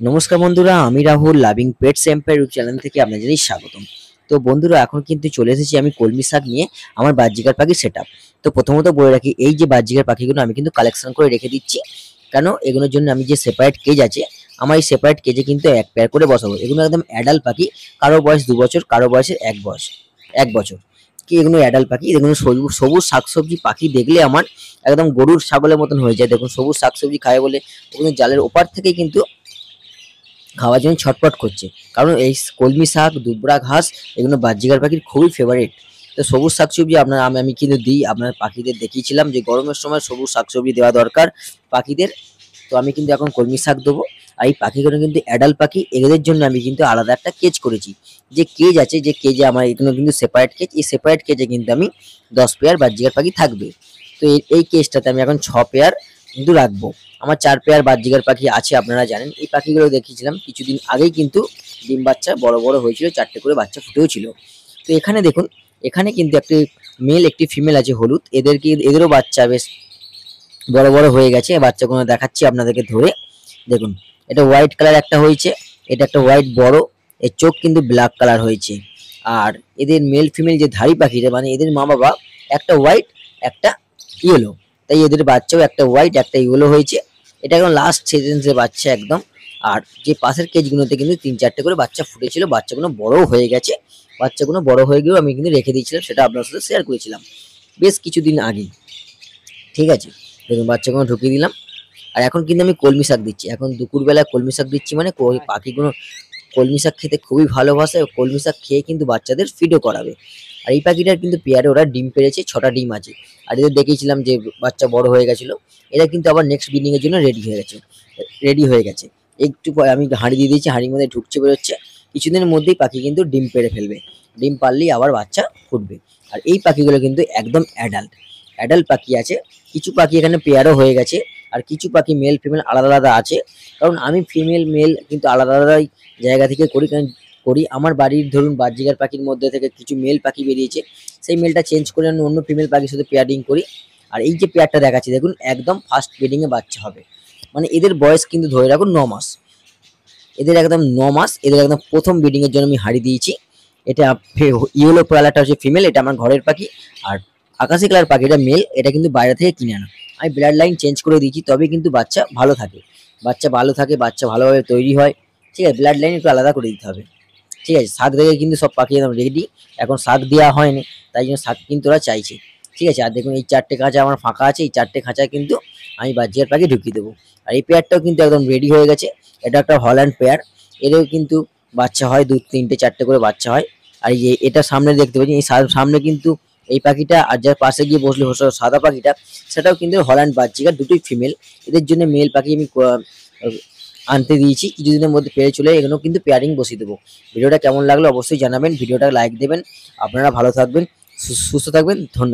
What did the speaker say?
নমস্কার বন্ধুরা, আমি Rahul loving pets empire YouTube channel থেকে আপনাদের স্বাগতম। তো বন্ধুরা, এখন কিন্তু চলে এসেছি আমি কলমি শাক নিয়ে আমার বাজরিকার পাখির সেটআপ। তো প্রথমত বলে রাখি, এই যে বাজরিকার পাখিগুলো আমি কিন্তু কালেকশন করে রেখে দিচ্ছি। কেন, এগুলোর জন্য আমি যে সেপারেট কেজ আছে, আমার এই সেপারেট কেজে কিন্তু এক পেয়ার করে বসাবো। এগুলো একদম অ্যাডাল্ট পাখি, কারো বয়স 2 বছর, কারো বয়সের 1 বছর। কি এগুলো অ্যাডাল্ট পাখি, এগুলো সবুজ সবুজ শাকসবজি পাখি দেখলে আমার একদম গরুর ছাগলের মতন হয়ে যায়। দেখুন সবুজ শাকসবজি খায় বলে ওগুলো জালের ওপার থেকে কিন্তু খাওয়ার জন্য ছটপট করছে। কারণ এই কলমি শাক, দুবরা ঘাস এগুলো বাজরিকার পাখির খুবই ফেভারিট। তো সবুজ শাকসবজি আমি কিন্তু দিই, আপনার পাখিদের দেখিয়েছিলাম যে গরমের সময় সবুজ শাকসবজি দেওয়া দরকার পাখিদের। তো আমি কিন্তু এখন কলমি শাক দেবো। আর এই পাখিগুলো কিন্তু অ্যাডাল্ট পাখি, এদের জন্য আমি কিন্তু আলাদা একটা কেজ করেছি। যে কেজ আছে, যে কেজে আমার এগুলো কিন্তু সেপারেট কেজ, এই সেপারেট কেজে কিন্তু আমি 10 পেয়ার বাজরিকার পাখি থাকবে। তো এই কেজটাতে আমি এখন 6 পেয়ার কিন্তু রাখবো। আমার 4 পেয়ার বাজরিকার পাখি আছে, আপনারা জানেন। এই পাখিগুলো দেখিয়েছিলাম কিছুদিন আগেই, কিন্তু ডিম বাচ্চা বড় বড় হয়েছিল, 4টে করে বাচ্চা ফুটেও ছিল। তো এখানে দেখুন, এখানে কিন্তু একটি মেল একটি ফিমেল আছে হলুদ, এদেরও বাচ্চা বেশ বড় বড় হয়ে গেছে। বাচ্চাগুলো দেখাচ্ছি আপনাদেরকে ধরে। দেখুন, এটা হোয়াইট কালার একটা হয়েছে, এটা একটা হোয়াইট বড়, এর চোখ কিন্তু ব্ল্যাক কালার হয়েছে। আর এদের মেল ফিমেল যে ধাড়ি পাখিটা, মানে এদের মা বাবা, একটা হোয়াইট একটা ইয়েলো, তাই এদের বাচ্চাও একটা হোয়াইট একটা ইয়েলো হয়েছে। এটা এখন লাস্ট সিজনের বাচ্চা একদম। আর যে পাশের কেজগুলোতে কিন্তু 3-4টে করে বাচ্চা ফুটেছিল, বাচ্চাগুলো বড়ও হয়ে গেছে। বাচ্চাগুলো বড় হয়ে গিয়েও আমি কিন্তু রেখে দিয়েছিলাম, সেটা আপনার সাথে শেয়ার করেছিলাম বেশ কিছুদিন আগেই। ঠিক আছে, দেখুন বাচ্চাগুলো ঢুকিয়ে দিলাম। আর এখন কিন্তু আমি কলমি শাক দিচ্ছি। এখন দুপুরবেলা কলমি শাক দিচ্ছি, মানে পাখিগুলো কলমি শাক খেতে খুবই ভালোবাসে। কলমি শাক খেয়ে কিন্তু বাচ্চাদের ফিডও করাবে। আর এই পাখিটার কিন্তু পেয়ারে ওরা ডিম পেড়েছে, 6টা ডিম আছে। আর এদের দেখিয়েছিলাম যে বাচ্চা বড় হয়ে গেছিল। এরা কিন্তু আবার নেক্সট ব্রিডিং এর জন্য রেডি হয়ে গেছে। একটু পরে আমি হাঁড়ি দিয়ে দিয়েছি, হাঁড়ির মধ্যে ঢুকছে বেরোচ্ছে। কিছুদিনের মধ্যেই পাখি কিন্তু ডিম পেড়ে ফেলবে। ডিম পারলেই আবার বাচ্চা ফুটবে। আর এই পাখিগুলো কিন্তু একদম অ্যাডাল্ট অ্যাডাল্ট পাখি আছে। কিছু পাখি এখানে পেয়ারও হয়ে গেছে। আর কিছু পাখি মেল ফিমেল আলাদা আলাদা আছে। কারণ আমি ফিমেল মেল কিন্তু আলাদা আলাদাই জায়গা থেকে করি। আমার বাড়ির ধরুন বাজরিকার পাখির মধ্যে থেকে কিছু মেল পাখি বেরিয়েছে, সেই মেলটা চেঞ্জ করে আমি অন্য ফিমেল পাখির সাথে পেয়ারিং করি। আর এই যে পেয়ারটা দেখাচ্ছি, দেখুন একদম ফার্স্ট ব্রিডিং এ বাচ্চা হবে। মানে এদের বয়স কিন্তু ধরে রাখুন 9 মাস। এদের একদম 9 মাস, এদের একদম প্রথম ব্রিডিং এর জন্য আমি হাঁড়ি দিয়েছি। এটা ইয়েলো পেয়ালাটা হচ্ছে ফিমেল, এটা আমার ঘরের পাখি। আর আকাশি কালার পাখিটা মেল, এটা কিন্তু বাইরে থেকে কিনে আনা। আমি ব্লাড লাইন চেঞ্জ করে দিয়েছি, তবে কিন্তু বাচ্চা ভালো থাকে। বাচ্চা ভালোভাবে তৈরি হয়। ঠিক আছে, ব্লাড লাইন একটু আলাদা করে দিতে হবে। ঠিক আছে, শাক দেখে কিন্তু সব পাখি একদম রেডি। এখন শাক দেওয়া হয়নি, তাই জন্য শাক কিন্তু ওরা চাইছে। ঠিক আছে, আর দেখুন এই 4টে খাঁচা আমার ফাঁকা আছে, এই 4টে খাঁচায় কিন্তু আমি বাজরিকার পাখি ঢুকিয়ে দেবো। আর এই পেয়ারটাও কিন্তু একদম রেডি হয়ে গেছে। এটা একটা হল্যান্ড পেয়ার, এরও কিন্তু বাচ্চা হয়, 2, 3, 4টে করে বাচ্চা হয়। আর এটা সামনে দেখতে পাচ্ছি, এই সামনে কিন্তু এই পাখিটা, আর যার পাশে গিয়ে বসলে সাদা পাখিটা, সেটাও কিন্তু হল্যান্ড বাজরিকা, দুটোই ফিমেল। এদের জন্য মেল পাখি আমি আনতে দিয়েছি, কিছুদিনের মধ্যে পেয়ে চলে এগুলো কিন্তু পেয়ারিং বসিয়ে দেবো। ভিডিওটা কেমন লাগলো অবশ্যই জানাবেন, ভিডিওটা লাইক দেবেন। আপনারা ভালো থাকবেন, সুস্থ থাকবেন, ধন্যবাদ।